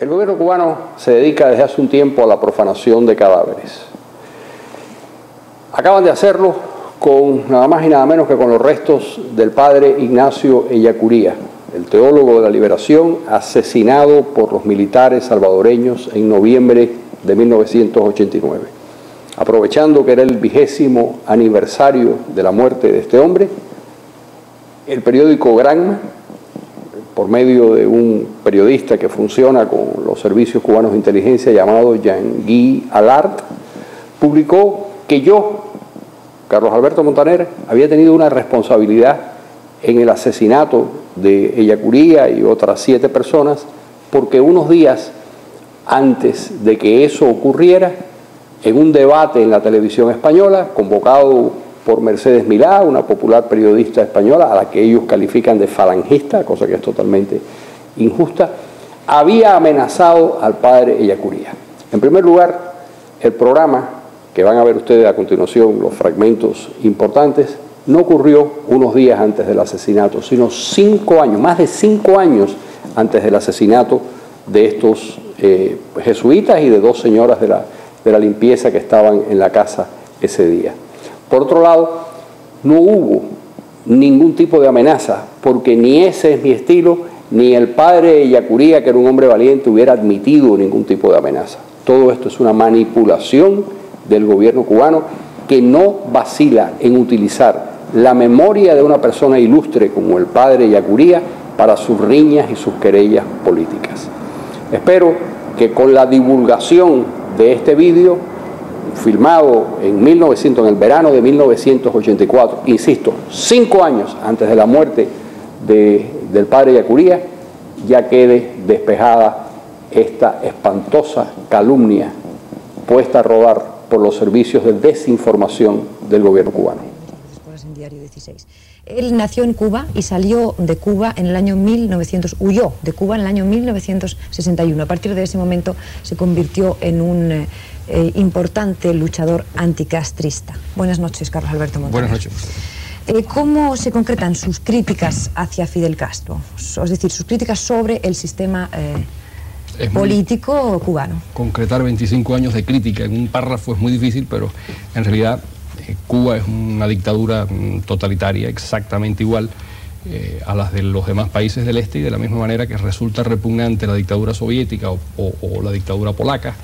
El gobierno cubano se dedica desde hace un tiempo a la profanación de cadáveres. Acaban de hacerlo con nada más y nada menos que con los restos del padre Ignacio Ellacuría, el teólogo de la liberación, asesinado por los militares salvadoreños en noviembre de 1989. Aprovechando que era el 20º aniversario de la muerte de este hombre, el periódico Granma, por medio de un periodista que funciona con los servicios cubanos de inteligencia llamado Jean-Guy Allard, publicó que yo, Carlos Alberto Montaner, había tenido una responsabilidad en el asesinato de Ellacuría y otras 7 personas, porque unos días antes de que eso ocurriera, en un debate en la televisión española, convocado por Mercedes Milá, una popular periodista española a la que ellos califican de falangista, cosa que es totalmente injusta, había amenazado al padre Ellacuría. En primer lugar, el programa, que van a ver ustedes a continuación los fragmentos importantes, no ocurrió unos días antes del asesinato, sino 5 años, más de 5 años antes del asesinato de estos jesuitas y de 2 señoras de la limpieza que estaban en la casa ese día. Por otro lado, no hubo ningún tipo de amenaza, porque ni ese es mi estilo, ni el padre Ellacuría, que era un hombre valiente, hubiera admitido ningún tipo de amenaza. Todo esto es una manipulación del gobierno cubano que no vacila en utilizar la memoria de una persona ilustre como el padre Ellacuría para sus riñas y sus querellas políticas. Espero que con la divulgación de este vídeo, filmado en el verano de 1984, insisto, 5 años antes de la muerte del padre Ellacuría, ya quede despejada esta espantosa calumnia puesta a rodar por los servicios de desinformación del gobierno cubano. En Diario 16. Él nació en Cuba y salió de Cuba en el año huyó de Cuba en el año 1961. A partir de ese momento se convirtió en un importante luchador anticastrista. Buenas noches, Carlos Alberto Montaner. Buenas noches. ¿Cómo se concretan sus críticas hacia Fidel Castro? Es decir, sus críticas sobre el sistema político cubano. Concretar 25 años de crítica en un párrafo es muy difícil, pero en realidad Cuba es una dictadura totalitaria, exactamente igual a las de los demás países del este, y de la misma manera que resulta repugnante la dictadura soviética o la dictadura polaca.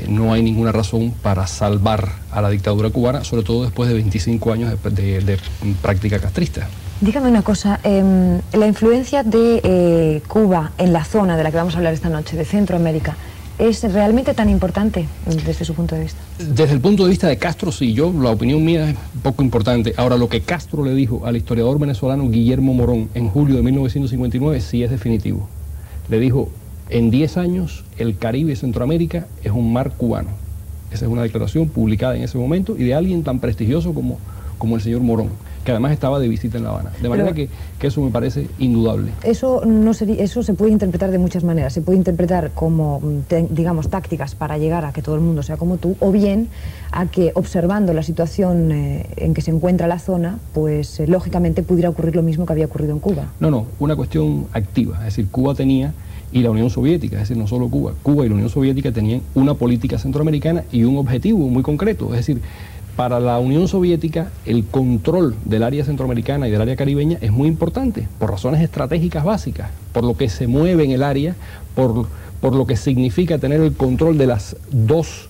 No hay ninguna razón para salvar a la dictadura cubana, sobre todo después de 25 años de práctica castrista. Dígame una cosa, la influencia de Cuba en la zona de la que vamos a hablar esta noche, de Centroamérica, ¿es realmente tan importante desde su punto de vista? Desde el punto de vista de Castro, sí. La opinión mía es poco importante. Ahora, lo que Castro le dijo al historiador venezolano Guillermo Morón en julio de 1959 sí es definitivo. Le dijo: en 10 años el Caribe y Centroamérica es un mar cubano. Esa es una declaración publicada en ese momento y de alguien tan prestigioso como el señor Morón, que además estaba de visita en La Habana. De manera que eso me parece indudable. Eso se puede interpretar de muchas maneras. Se puede interpretar como, digamos, tácticas para llegar a que todo el mundo sea como tú, o bien a que, observando la situación en que se encuentra la zona, pues lógicamente pudiera ocurrir lo mismo que había ocurrido en Cuba. No, una cuestión activa. Es decir, Cuba tenía, y la Unión Soviética, es decir, no solo Cuba, Cuba y la Unión Soviética tenían una política centroamericana y un objetivo muy concreto. Es decir, para la Unión Soviética el control del área centroamericana y del área caribeña es muy importante, por razones estratégicas básicas, por lo que se mueve en el área, por lo que significa tener el control de las 2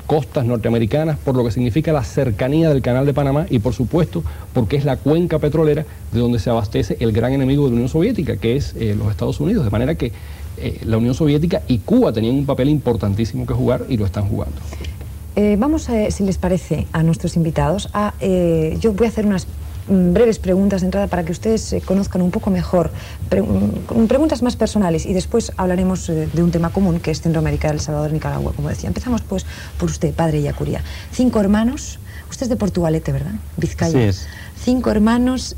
costas norteamericanas, por lo que significa la cercanía del Canal de Panamá y, por supuesto, porque es la cuenca petrolera de donde se abastece el gran enemigo de la Unión Soviética, que es los Estados Unidos. De manera que la Unión Soviética y Cuba tenían un papel importantísimo que jugar y lo están jugando. Vamos, si les parece, a nuestros invitados. Yo voy a hacer unas breves preguntas de entrada para que ustedes conozcan un poco mejor, preguntas más personales, y después hablaremos de un tema común, que es Centroamérica, El Salvador, Nicaragua, como decía. Empezamos pues por usted, padre Ellacuría. 5 hermanos, usted es de Portugalete, ¿verdad? Vizcaya. Sí es. 5 hermanos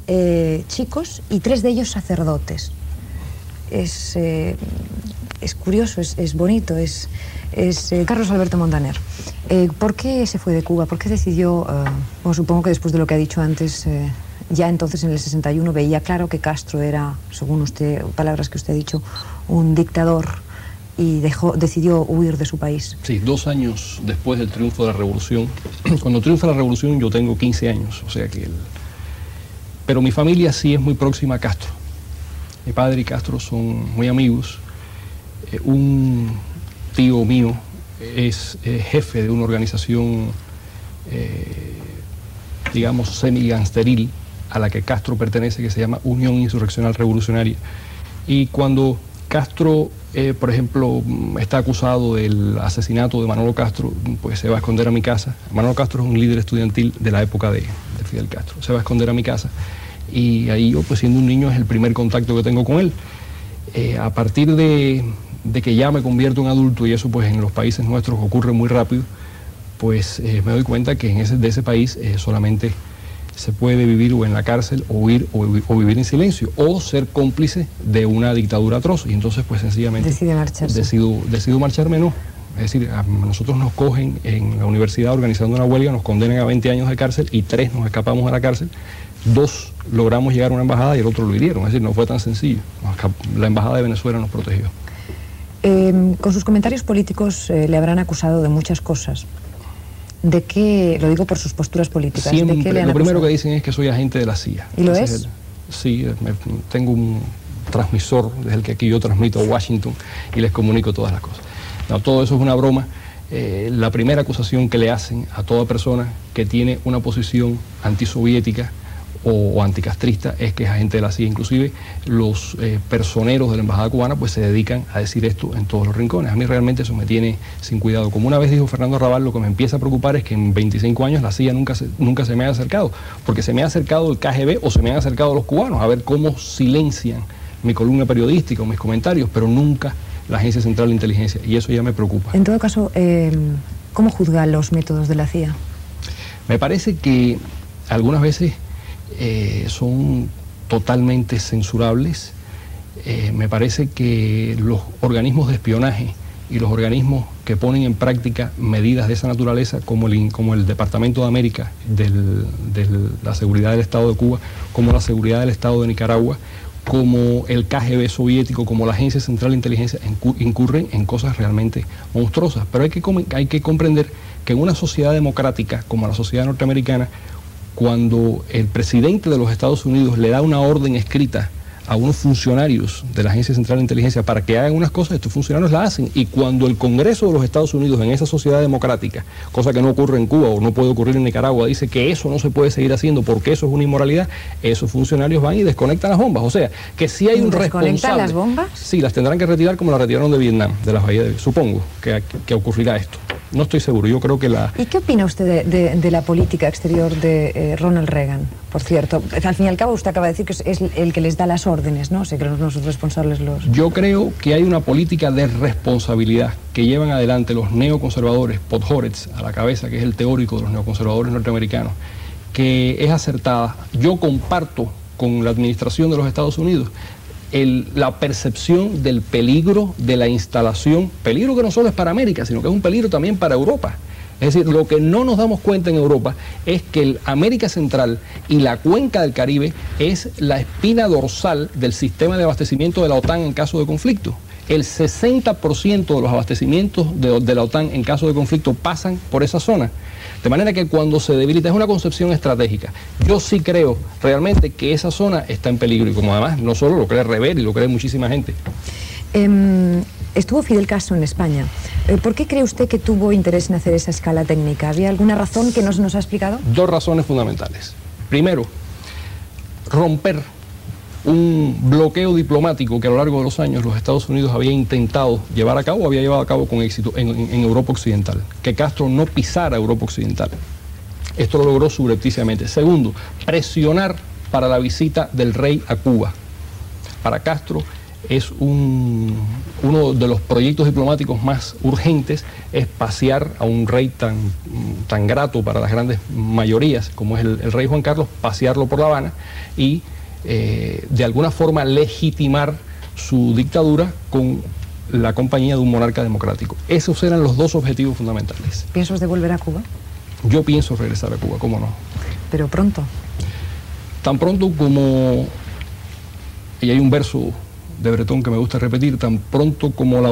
chicos y 3 de ellos sacerdotes. Es curioso, es bonito, Carlos Alberto Montaner. ¿Por qué se fue de Cuba? ¿Por qué decidió, supongo que después de lo que ha dicho antes, ya entonces en el 61 veía claro que Castro era, según usted, palabras que usted ha dicho, un dictador y decidió huir de su país. Sí, 2 años después del triunfo de la revolución. Cuando triunfa la revolución yo tengo 15 años, o sea que... Pero mi familia sí es muy próxima a Castro. Mi padre y Castro son muy amigos. Un tío mío es jefe de una organización, digamos, semi-gangsteril a la que Castro pertenece, que se llama Unión Insurreccional Revolucionaria. Y cuando Castro, por ejemplo, está acusado del asesinato de Manolo Castro, pues se va a esconder a mi casa. Manolo Castro es un líder estudiantil de la época de Fidel Castro. Se va a esconder a mi casa y ahí yo, pues siendo un niño, es el primer contacto que tengo con él. A partir de que ya me convierto en adulto, y eso pues en los países nuestros ocurre muy rápido, pues me doy cuenta que de ese país solamente se puede vivir o en la cárcel o huir o vivir en silencio o ser cómplice de una dictadura atroz. Y entonces pues sencillamente decide marcharse. Decido marcharme, no. Es decir, a nosotros nos cogen en la universidad organizando una huelga, nos condenan a 20 años de cárcel y 3 nos escapamos a la cárcel. 2 logramos llegar a una embajada y el otro lo hirieron. Es decir, no fue tan sencillo. La embajada de Venezuela nos protegió. Con sus comentarios políticos le habrán acusado de muchas cosas. ¿De qué? Lo digo por sus posturas políticas. Siempre, ¿De qué le han lo primero acusado? que dicen es que soy agente de la CIA. ¿Y lo es? Sí, tengo un transmisor desde el que aquí yo transmito a Washington y les comunico todas las cosas. No, todo eso es una broma. La primera acusación que le hacen a toda persona que tiene una posición antisoviética o anticastrista es que es agente de la CIA. Inclusive los personeros de la embajada cubana pues se dedican a decir esto en todos los rincones. A mí realmente eso me tiene sin cuidado. Como una vez dijo Fernando Arrabal, lo que me empieza a preocupar es que en 25 años la CIA nunca se me ha acercado, porque se me ha acercado el KGB o se me han acercado los cubanos a ver cómo silencian mi columna periodística o mis comentarios, pero nunca la Agencia Central de Inteligencia, y eso ya me preocupa. En todo caso, ¿cómo juzga los métodos de la CIA? Me parece que algunas veces son totalmente censurables. Me parece que los organismos de espionaje y los organismos que ponen en práctica medidas de esa naturaleza, como el Departamento de América de la Seguridad del Estado de Cuba, como la Seguridad del Estado de Nicaragua, como el KGB soviético, como la Agencia Central de Inteligencia, incurren en cosas realmente monstruosas. Pero hay que comprender que en una sociedad democrática como la sociedad norteamericana, cuando el presidente de los Estados Unidos le da una orden escrita a unos funcionarios de la Agencia Central de Inteligencia para que hagan unas cosas, estos funcionarios la hacen. Y cuando el Congreso de los Estados Unidos, en esa sociedad democrática, cosa que no ocurre en Cuba o no puede ocurrir en Nicaragua, dice que eso no se puede seguir haciendo porque eso es una inmoralidad, esos funcionarios van y desconectan las bombas. O sea, que si hay un responsable... ¿Desconectan las bombas? Sí, las tendrán que retirar como las retiraron de Vietnam, de las bahías de... Supongo que ocurrirá esto. No estoy seguro, yo creo que la... ¿Y qué opina usted de la política exterior de Ronald Reagan? Por cierto, al fin y al cabo usted acaba de decir que es el que les da las órdenes, ¿no? O sea, que los responsables los... Yo creo que hay una política de responsabilidad que llevan adelante los neoconservadores, Podhoretz a la cabeza, que es el teórico de los neoconservadores norteamericanos, que es acertada. Yo comparto con la administración de los Estados Unidos la percepción del peligro de la instalación, peligro que no solo es para América, sino que es un peligro también para Europa. Es decir, lo que no nos damos cuenta en Europa es que el América Central y la cuenca del Caribe es la espina dorsal del sistema de abastecimiento de la OTAN en caso de conflicto. El 60% de los abastecimientos de la OTAN en caso de conflicto pasan por esa zona. De manera que cuando se debilita, es una concepción estratégica. Yo sí creo realmente que esa zona está en peligro, y como además no solo lo cree Reveri, lo cree muchísima gente. Estuvo Fidel Castro en España. ¿Por qué cree usted que tuvo interés en hacer esa escala técnica? ¿Había alguna razón que no se nos ha explicado? 2 razones fundamentales. Primero, romper un bloqueo diplomático que a lo largo de los años los Estados Unidos había intentado llevar a cabo, había llevado a cabo con éxito en Europa Occidental, que Castro no pisara Europa Occidental. Esto lo logró subrepticiamente. Segundo, presionar para la visita del rey a Cuba. Para Castro es uno de los proyectos diplomáticos más urgentes, es pasear a un rey tan grato para las grandes mayorías como es el rey Juan Carlos, pasearlo por La Habana y de alguna forma legitimar su dictadura con la compañía de un monarca democrático. Esos eran los 2 objetivos fundamentales. ¿Piensa usted volver a Cuba? Yo pienso regresar a Cuba, ¿cómo no? Pero pronto. Tan pronto como, y hay un verso de Bretón que me gusta repetir, tan pronto como la